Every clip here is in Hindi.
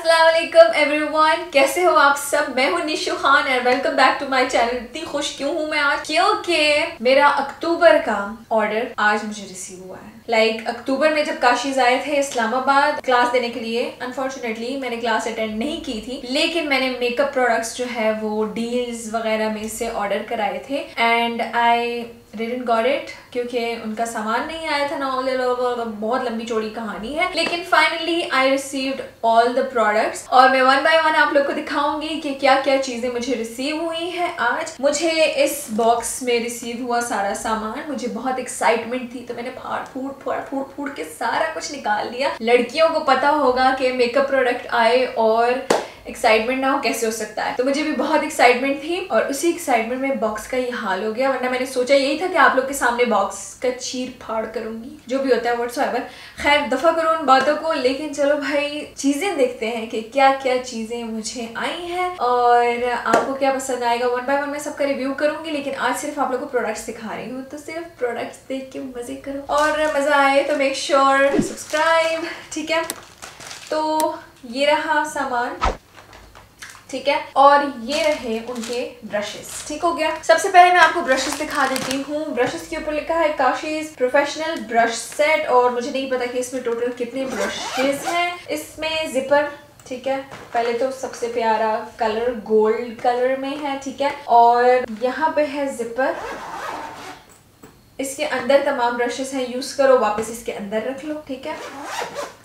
अस्सलाम वालेकुम एवरीवन, कैसे हो आप सब। मैं हूं Nishu Khan and welcome back to my channel. इतनी खुश क्यों हूं मैं आज, क्योंकि मेरा अक्टूबर का ऑर्डर आज मुझे रिसीव हुआ है। अक्टूबर में जब काशीज आए थे इस्लामाबाद क्लास देने के लिए, अनफॉर्चुनेटली मैंने क्लास अटेंड नहीं की थी, लेकिन मैंने मेकअप प्रोडक्ट्स जो है वो डील्स वगैरह में से ऑर्डर कराए थे and I didn't got it क्योंकि उनका सामान नहीं आया था ना। बहुत लंबी चौड़ी कहानी है, लेकिन finally I received all the products और मैं वन बाय वन आप लोग को दिखाऊंगी कि क्या क्या चीजें मुझे रिसीव हुई है। आज मुझे इस बॉक्स में रिसीव हुआ सारा सामान, मुझे बहुत एक्साइटमेंट थी तो मैंने फाड़ फूड़ के सारा कुछ निकाल लिया। लड़कियों को पता होगा कि मेकअप प्रोडक्ट आए और एक्साइटमेंट ना हो कैसे हो सकता है, तो मुझे भी बहुत एक्साइटमेंट थी और उसी एक्साइटमेंट में बॉक्स का ये हाल हो गया। वरना मैंने सोचा यही था कि आप लोग के सामने बॉक्स का चीर फाड़ करूंगी, जो भी होता है व्हाट्सएवर। खैर दफा करो उन बातों को, लेकिन चलो भाई चीजें देखते हैं कि क्या क्या चीजें मुझे आई हैं और आपको क्या पसंद आएगा। वन बाय वन मैं सबका रिव्यू करूंगी, लेकिन आज सिर्फ आप लोग को प्रोडक्ट्स दिखा रही हूँ, तो सिर्फ प्रोडक्ट्स देख के मजे करो और मजा आए तो मेक श्योर सब्सक्राइब, ठीक है। तो ये रहा सामान, ठीक है, और ये रहे उनके ब्रशेस। ठीक हो गया। सबसे पहले मैं आपको ब्रशेस दिखा देती हूँ। ब्रशेस के ऊपर लिखा है काशीज प्रोफेशनल ब्रश सेट और मुझे नहीं पता कि इसमें टोटल कितने ब्रशेस हैं। इसमें जिपर, ठीक है, पहले तो सबसे प्यारा कलर गोल्ड कलर में है, ठीक है, और यहाँ पे है जिपर। इसके अंदर तमाम ब्रशेस हैं, यूज करो वापस इसके अंदर रख लो, ठीक है,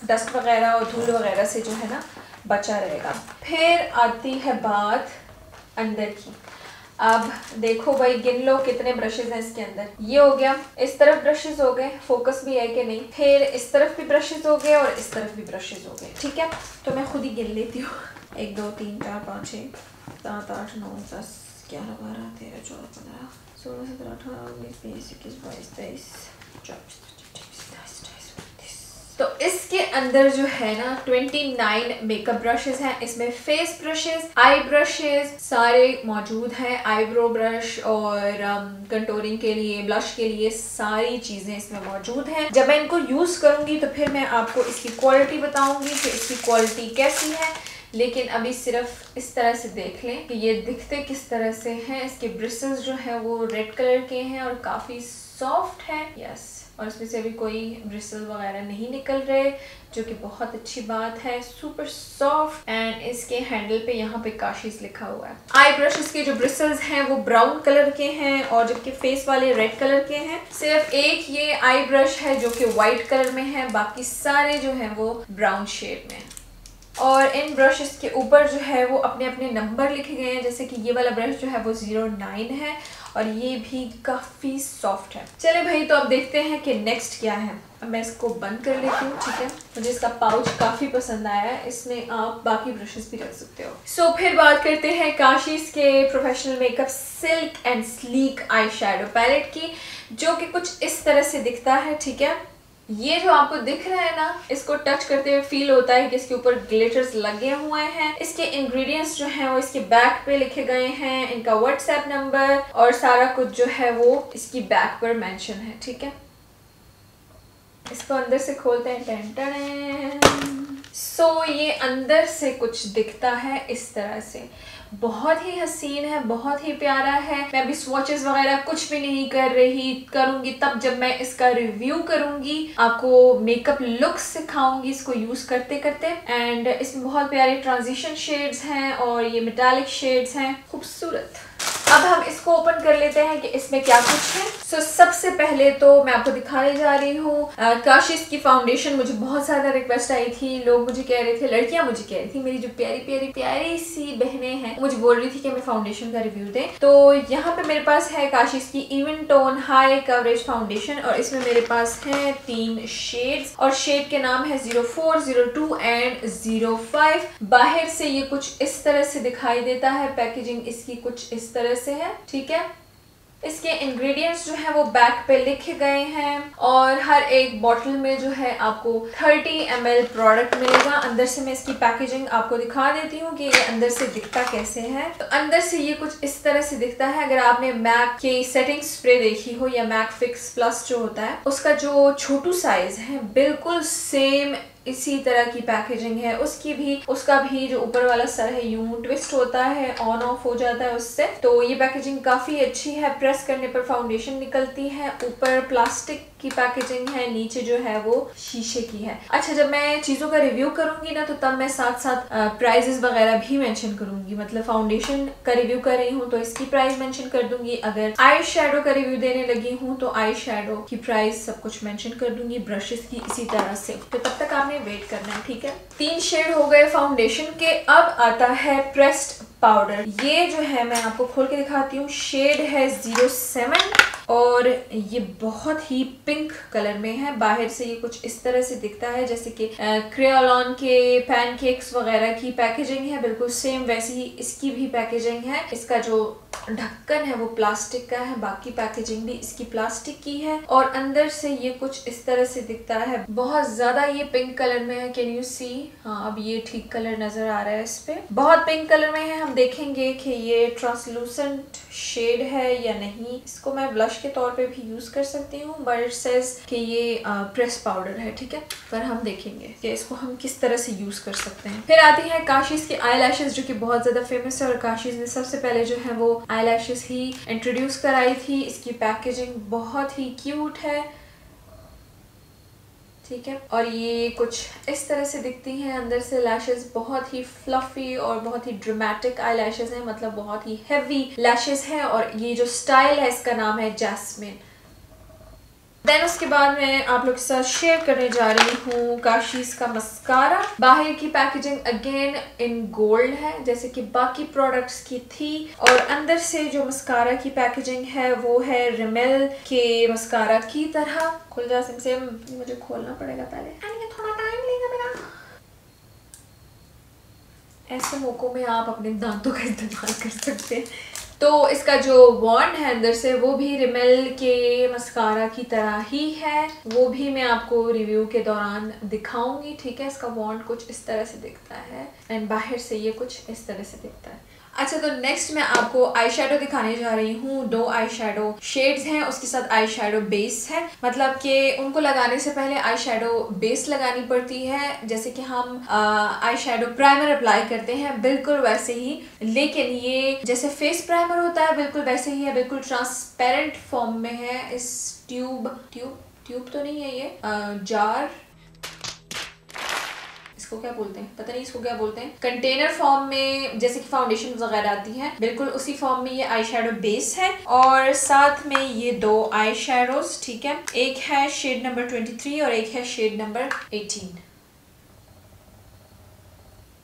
डस्ट वगैरह और धूल वगैरह से जो है ना बचा रहेगा। फिर आती है बात अंदर की। अब देखो भाई, गिन लो कितने ब्रशेस हैं इसके अंदर। ये हो गया, इस तरफ ब्रशेस हो गए, फोकस भी है कि नहीं। फिर इस तरफ भी ब्रशेस हो गए और इस तरफ भी ब्रशेस हो गए, ठीक है। तो मैं खुद ही गिन लेती हूँ। 1 2 3 4 5 6 7 8 9 10 11 12 13 14 15 16 17 18 19 20 21 22 23 24 तो इसके अंदर जो है ना 29 मेकअप ब्रशेस हैं। इसमें फेस ब्रशेस, आई ब्रशेस सारे मौजूद हैं, आईब्रो ब्रश और कंटूरिंग के लिए, ब्लश के लिए सारी चीजें इसमें मौजूद हैं। जब मैं इनको यूज करूंगी तो फिर मैं आपको इसकी क्वालिटी बताऊंगी कि इसकी क्वालिटी कैसी है, लेकिन अभी सिर्फ इस तरह से देख लें कि ये दिखते किस तरह से हैं। इसके ब्रिसल्स जो है वो रेड कलर के हैं और काफी सॉफ्ट है, यस, और इसमें से अभी कोई ब्रिसल वगैरह नहीं निकल रहे, जो कि बहुत अच्छी बात है। सुपर सॉफ्ट एंड इसके हैंडल पे यहाँ पे काशीज लिखा हुआ है। आई ब्रशेस के जो ब्रिसल्स हैं वो ब्राउन कलर के हैं और जबकि फेस वाले रेड कलर के हैं। सिर्फ एक ये आई ब्रश है जो कि व्हाइट कलर में है, बाकी सारे जो है वो ब्राउन शेड में है। और इन ब्रशेस के ऊपर जो है वो अपने अपने नंबर लिखे गए हैं, जैसे कि ये वाला ब्रश जो है वो 09 है और ये भी काफी सॉफ्ट है। चले भाई, तो अब देखते हैं कि नेक्स्ट क्या है। अब मैं इसको बंद कर लेती हूँ, ठीक है। मुझे इसका पाउच काफी पसंद आया है, इसमें आप बाकी ब्रशेस भी रख सकते हो। सो फिर बात करते हैं काशीज के professional makeup silk and sleek eye shadow palette की, जो कि कुछ इस तरह से दिखता है, ठीक है। ये जो आपको दिख रहा है ना, इसको टच करते हुए फील होता है कि इसके ऊपर ग्लिटर्स लगे हुए हैं। इसके इंग्रेडिएंट्स जो हैं वो इसके बैक पे लिखे गए हैं, इनका व्हाट्सएप नंबर और सारा कुछ जो है वो इसकी बैक पर मेंशन है, ठीक है। इसको अंदर से खोलते हैं। सो ये अंदर से कुछ दिखता है इस तरह से, बहुत ही हसीन है, बहुत ही प्यारा है। मैं अभी स्वॉचेस वगैरह कुछ भी नहीं करूंगी तब जब मैं इसका रिव्यू करूंगी, आपको मेकअप लुक सिखाऊंगी इसको यूज करते करते। एंड इसमें बहुत प्यारे ट्रांजिशन शेड्स हैं और ये मेटालिक शेड्स हैं, खूबसूरत। अब हम इसको ओपन कर लेते हैं कि इसमें क्या कुछ है। सो सबसे पहले तो मैं आपको दिखाने जा रही हूँ काशीज की फाउंडेशन। मुझे बहुत ज्यादा रिक्वेस्ट आई थी, लोग मुझे कह रहे थे, लड़कियां मुझे कह रही थी, मेरी जो प्यारी सी बहनें हैं मुझे बोल रही थी कि मैं फाउंडेशन का रिव्यू दें। तो यहाँ पे मेरे पास है काशीज की even tone high coverage foundation और इसमें मेरे पास है 3 शेड्स और शेड के नाम है 04, 02 एंड 05। बाहर से ये कुछ इस तरह से दिखाई देता है, पैकेजिंग इसकी कुछ इस तरह से है, ठीक है। इसके इंग्रेडिएंट्स जो है वो बैक पे लिखे गए हैं और हर एक बॉटल में जो है आपको 30 ml प्रोडक्ट मिलेगा। अंदर से मैं इसकी पैकेजिंग आपको दिखा देती हूँ कि ये अंदर से दिखता कैसे है। तो अंदर से ये कुछ इस तरह से दिखता है। अगर आपने मैक की सेटिंग स्प्रे देखी हो या मैक फिक्स प्लस जो होता है उसका जो छोटू साइज है बिल्कुल सेम इसी तरह की पैकेजिंग है। उसका भी जो ऊपर वाला सर है यूं ट्विस्ट होता है, ऑन ऑफ हो जाता है उससे। तो ये पैकेजिंग काफी अच्छी है, प्रेस करने पर फाउंडेशन निकलती है। ऊपर प्लास्टिक की पैकेजिंग है, नीचे जो है वो शीशे की है। अच्छा, जब मैं चीजों का रिव्यू करूंगी ना तो तब मैं साथ साथ प्राइजेस वगैरह भी मेंशन करूंगी। मतलब फाउंडेशन का रिव्यू कर रही हूँ तो इसकी प्राइस मेंशन कर दूंगी, अगर आई शेडो का रिव्यू देने लगी हूँ तो आई शेडो की प्राइस सब कुछ मेंशन कर दूंगी, ब्रशेस की इसी तरह से। तो तब तक आपने वेट करना है, ठीक है। 3 शेड हो गए फाउंडेशन के। अब आता है प्रेस्ड पाउडर। ये जो है मैं आपको खोल के दिखाती हूँ। शेड है 07 और ये बहुत ही पिंक कलर में है। बाहर से ये कुछ इस तरह से दिखता है जैसे कि क्रेयोलन के पैनकेक्स वगैरह की पैकेजिंग है, बिल्कुल सेम वैसी ही इसकी भी पैकेजिंग है। इसका जो ढक्कन है वो प्लास्टिक का है, बाकी पैकेजिंग भी इसकी प्लास्टिक की है। और अंदर से ये कुछ इस तरह से दिखता है। बहुत ज्यादा ये पिंक कलर में है, कैन यू सी? हाँ, अब ये ठीक कलर नजर आ रहा है इस पे। बहुत पिंक कलर में है। हम देखेंगे कि ये ट्रांसलूसेंट शेड है या नहीं। इसको मैं ब्लश के तौर पे भी यूज कर सकती हूँ, बट इट सेज कि ये प्रेस पाउडर है, ठीक है। पर हम देखेंगे कि इसको हम किस तरह से यूज कर सकते हैं। फिर आती है काशीज की आई लैशेज, जो कि बहुत ज्यादा फेमस है और काशीज ने सबसे पहले जो है वो आई लैशेज ही इंट्रोड्यूस कराई थी। इसकी पैकेजिंग बहुत ही क्यूट है, ठीक है। और ये कुछ इस तरह से दिखती हैं अंदर से। लैशेस बहुत ही फ्लफी और बहुत ही ड्रामेटिक आई लैशेस हैं, मतलब बहुत ही हैवी लैशेस हैं। और ये जो स्टाइल है इसका नाम है जैस्मिन। देन उसके बाद मैं आप लोग के साथ शेयर करने जा रही हूँ काशीज का मस्कारा। बाहर की पैकेजिंग अगेन इन गोल्ड है जैसे कि बाकी प्रोडक्ट्स की थी। और अंदर से जो मस्कारा की पैकेजिंग है वो है रिमेल के मस्कारा की तरह। खुल जा सिम, मुझे खोलना पड़ेगा पहले, थोड़ा टाइम लेगा मेरा। ऐसे मौकों में आप अपने दांतों का इस्तेमाल कर सकते हैं। तो इसका जो वॉन्ड है अंदर से वो भी रिमेल के मस्कारा की तरह ही है, वो भी मैं आपको रिव्यू के दौरान दिखाऊंगी, ठीक है। इसका वॉन्ड कुछ इस तरह से दिखता है एंड बाहर से ये कुछ इस तरह से दिखता है। अच्छा, तो नेक्स्ट मैं आपको आई शेडो दिखाने जा रही हूँ। 2 आई शेडो शेड्स हैं, उसके साथ आई शेडो बेस है। मतलब कि उनको लगाने से पहले आई शेडो बेस लगानी पड़ती है, जैसे कि हम आई शेडो प्राइमर अप्लाई करते हैं, बिल्कुल वैसे ही। लेकिन ये जैसे फेस प्राइमर होता है बिल्कुल वैसे ही है, बिल्कुल ट्रांसपेरेंट फॉर्म में है। इस ट्यूब तो नहीं है ये, जार, इसको क्या बोलते हैं पता नहीं, इसको क्या बोलते हैं, कंटेनर फॉर्म में जैसे कि फाउंडेशन वगैरह आती है, बिल्कुल उसी फॉर्म में ये आई शेडो बेस है। और साथ में ये 2 आई शेडोज, ठीक है। एक है शेड नंबर 23 और एक है शेड नंबर 18।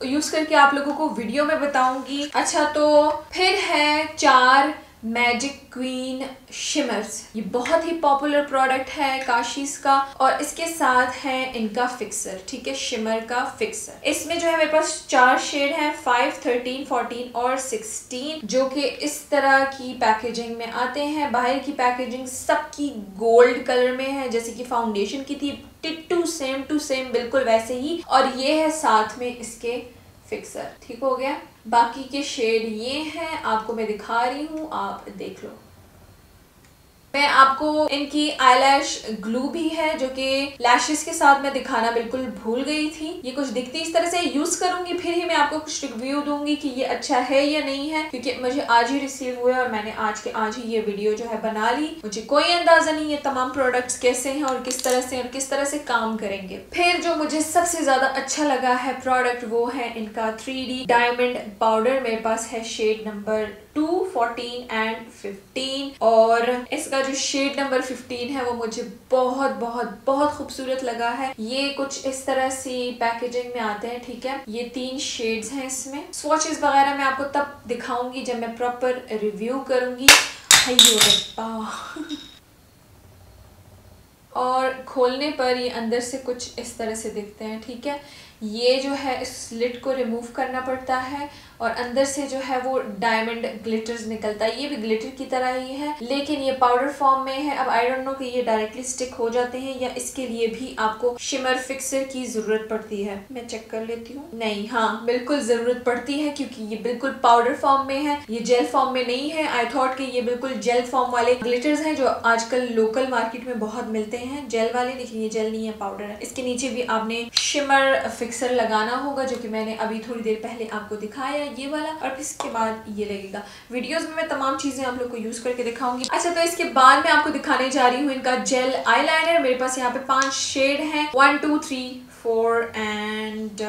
यूज करके आप लोगों को वीडियो में बताऊंगी। अच्छा, तो फिर है 4 मैजिक क्वीन शिमर्स। ये बहुत ही पॉपुलर प्रोडक्ट है काशीज का और इसके साथ है इनका फिक्सर, ठीक है, शिमर का फिक्सर। इसमें जो है मेरे पास 4 शेड है, 5, 13, 14 और 16, जो कि इस तरह की पैकेजिंग में आते हैं। बाहर की पैकेजिंग सबकी गोल्ड कलर में है जैसे कि फाउंडेशन की थी, टिट्टू सेम टू सेम बिल्कुल वैसे ही। और ये है साथ में इसके फिक्सर, ठीक हो गया। बाकी के शेड ये हैं, आपको मैं दिखा रही हूँ, आप देख लो। मैं आपको इनकी आईलैश ग्लू भी है जो कि लैशेस के साथ मैं दिखाना बिल्कुल भूल गई थी। ये कुछ दिखती इस तरह से, यूज करूंगी फिर ही मैं आपको कुछ रिव्यू दूंगी कि ये अच्छा है या नहीं है, क्योंकि मुझे आज ही रिसीव हुआ और मैंने आज ही ये वीडियो जो है बना ली। मुझे कोई अंदाजा नहीं है तमाम प्रोडक्ट्स कैसे हैं और किस तरह से काम करेंगे। फिर जो मुझे सबसे ज्यादा अच्छा लगा है प्रोडक्ट वो है इनका 3D डायमंड पाउडर। मेरे पास है शेड नंबर 2, 14 एंड 15 और इसका जो शेड नंबर 15 है वो मुझे बहुत बहुत बहुत खूबसूरत लगा है। ये कुछ इस तरह से पैकेजिंग में आते हैं, ठीक है। ये 3 शेड्स हैं इसमें। स्वॉचेस वगैरह मैं आपको तब दिखाऊंगी जब मैं प्रॉपर रिव्यू करूंगी। और खोलने पर ये अंदर से कुछ इस तरह से दिखते हैं, ठीक है। ये जो है इस स्लिट को रिमूव करना पड़ता है और अंदर से जो है वो डायमंड ग्लिटर्स निकलता है। ये भी ग्लिटर की तरह ही है लेकिन ये पाउडर फॉर्म में है। अब आई डोंट नो कि ये डायरेक्टली स्टिक हो जाते हैं या इसके लिए भी आपको शिमर फिक्सर की जरूरत पड़ती है। मैं चेक कर लेती हूँ। नहीं, हाँ बिल्कुल जरूरत पड़ती है क्योंकि ये बिल्कुल पाउडर फॉर्म में है, ये जेल फॉर्म में नहीं है। आई थॉट कि ये बिल्कुल जेल फॉर्म वाले ग्लिटर्स हैं जो आजकल लोकल मार्केट में बहुत मिलते हैं जेल वाले, लेकिन ये जेल नहीं है, पाउडर है। इसके नीचे भी आपने शिमर फिक्सर लगाना होगा जो कि मैंने अभी थोड़ी देर पहले आपको दिखाया, ये वाला, और फिर इसके बाद ये लगेगा। वीडियोस में मैं तमाम चीजें आप लोग को यूज करके दिखाऊंगी। अच्छा, तो इसके बाद मैं आपको दिखाने जा रही हूँ इनका जेल आईलाइनर। मेरे पास यहाँ पे 5 शेड हैं, 1 2 3 4 एंड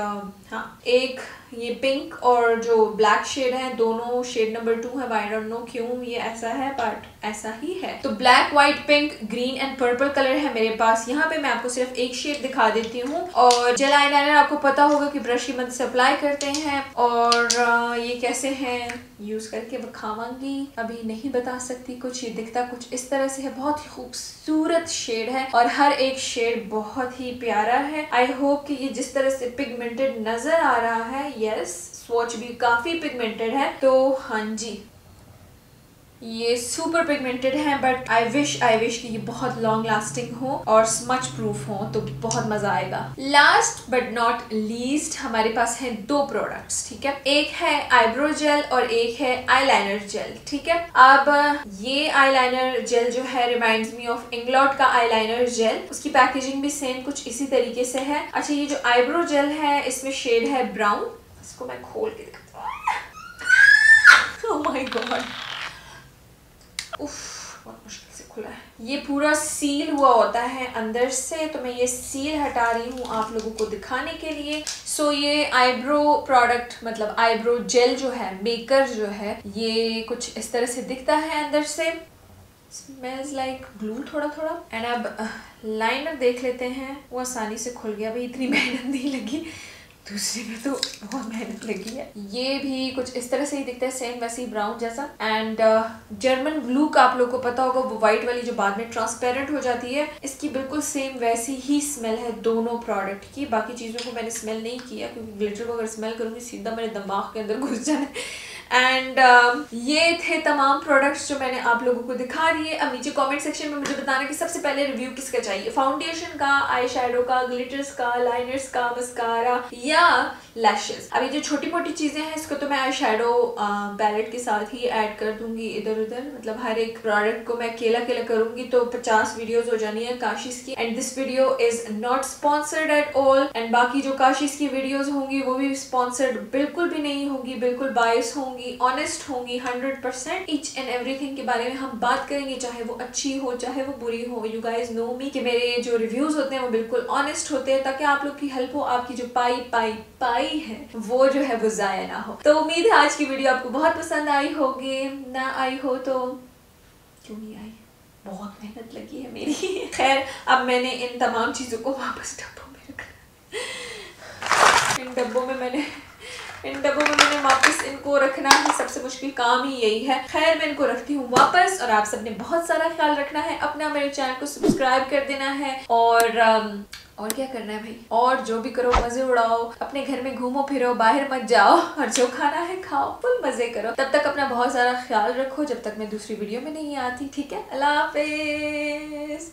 हाँ, एक ये पिंक और जो ब्लैक शेड है, दोनों शेड नंबर 2 है। आई डोंट नो क्यों ये ऐसा है बट ऐसा ही है। तो black, white, pink, green and purple colour है मेरे पास। यहाँ पे मैं आपको सिर्फ एक शेड दिखा देती हूँ। और जेल आईलाइनर आपको पता होगा कि ब्रश की मदद से अप्लाई करते हैं और ये कैसे हैं यूज करके दिखाऊंगी, अभी नहीं बता सकती। कुछ ये दिखता कुछ इस तरह से है, बहुत ही खूबसूरत शेड है और हर एक शेड बहुत ही प्यारा है। आई होप कि ये जिस तरह से पिगमेंटेड नजर आ रहा है, यस स्वॉच भी काफी पिगमेंटेड है, तो हाँ जी ये सुपर पिगमेंटेड है बट आई विश कि ये बहुत लॉन्ग लास्टिंग हो और स्मच प्रूफ हो, तो बहुत मजा आएगा। लास्ट बट नॉट लीस्ट हमारे पास है 2 प्रोडक्ट्स, ठीक है। एक है आईब्रो जेल और एक है आईलाइनर जेल, ठीक है। अब ये आईलाइनर जेल जो है रिमाइंड्स मी ऑफ इंग्लॉट का आईलाइनर जेल। उसकी पैकेजिंग भी सेम कुछ इसी तरीके से है। अच्छा, ये जो आईब्रो जेल है इसमें शेड है ब्राउन। इसको मैं खोल के दिखाती हूँ। ओह माय गॉड, उफ, बहुत मुश्किल से खुला है। ये पूरा सील हुआ होता है अंदर से, तो मैं ये सील हटा रही हूँ आप लोगों को दिखाने के लिए। सो ये आईब्रो प्रोडक्ट मतलब आईब्रो जेल जो है, मेकर जो है, ये कुछ इस तरह से दिखता है अंदर से। स्मेल्स लाइक ग्लू थोड़ा थोड़ा। एंड अब लाइनर देख लेते हैं। वो आसानी से खुल गया, भाई इतनी मेहनत नहीं लगी, दूसरे में तो बहुत मेहनत लगी है। ये भी कुछ इस तरह से ही दिखता है, सेम वैसे ही ब्राउन जैसा। एंड जर्मन ग्लू का आप लोगों को पता होगा, वो व्हाइट वाली जो बाद में ट्रांसपेरेंट हो जाती है, इसकी बिल्कुल सेम वैसी ही स्मेल है दोनों प्रोडक्ट की। बाकी चीजों को मैंने स्मेल नहीं किया क्योंकि ग्लिटर को अगर स्मेल करूंगी सीधा मेरे दिमाग के अंदर घुस जाना है। एंड ये थे तमाम प्रोडक्ट्स जो मैंने आप लोगों को दिखा दिए। अब नीचे कमेंट सेक्शन में मुझे बताना कि सबसे पहले रिव्यू किसका चाहिए, फाउंडेशन का, आई शेडो का, ग्लिटर्स का, लाइनर्स का, मस्कारा या लैशेस। अभी जो छोटी मोटी चीजें हैं इसको तो मैं आई शेडो पैलेट के साथ ही ऐड कर दूंगी इधर उधर, मतलब हर एक प्रोडक्ट को मैं अकेला करूंगी तो 50 वीडियोस हो जानी है काशिश की। And this video is not sponsored at all. And बाकी जो काशिश की वीडियोस होंगी वो भी स्पॉन्सर्ड बिल्कुल भी नहीं होगी, बिल्कुल बायस होंगी, ऑनेस्ट होंगी 100%। ईच एंड एवरीथिंग के बारे में हम बात करेंगे, चाहे वो अच्छी हो चाहे वो बुरी हो। यू गाइज नो मी कि मेरे जो रिव्यूज होते हैं वो बिल्कुल ऑनेस्ट होते हैं ताकि आप लोग की हेल्प हो, आपकी जो पाई है वो जो है वो जाया ना हो। तो उम्मीद है आज की वीडियो आपको बहुत पसंद आई होगी। ना आई हो तो क्यों नहीं आई, बहुत मेहनत लगी है मेरी। खैर, अब मैंने इन तमाम चीजों को वापस डब्बों में रखा। इन डब्बों में मैंने वापस इनको रखना है, सबसे मुश्किल काम ही यही है। खैर, मैं इनको रखती हूँ वापस और आप सबने बहुत सारा ख्याल रखना है अपना, मेरे चैनल को सब्सक्राइब कर देना है और क्या करना है भाई, और जो भी करो मजे उड़ाओ, अपने घर में घूमो फिरो, बाहर मत जाओ और जो खाना है खाओ, फुल मजे करो। तब तक अपना बहुत सारा ख्याल रखो जब तक मैं दूसरी वीडियो में नहीं आती, ठीक है। अल्लाह हाफिज।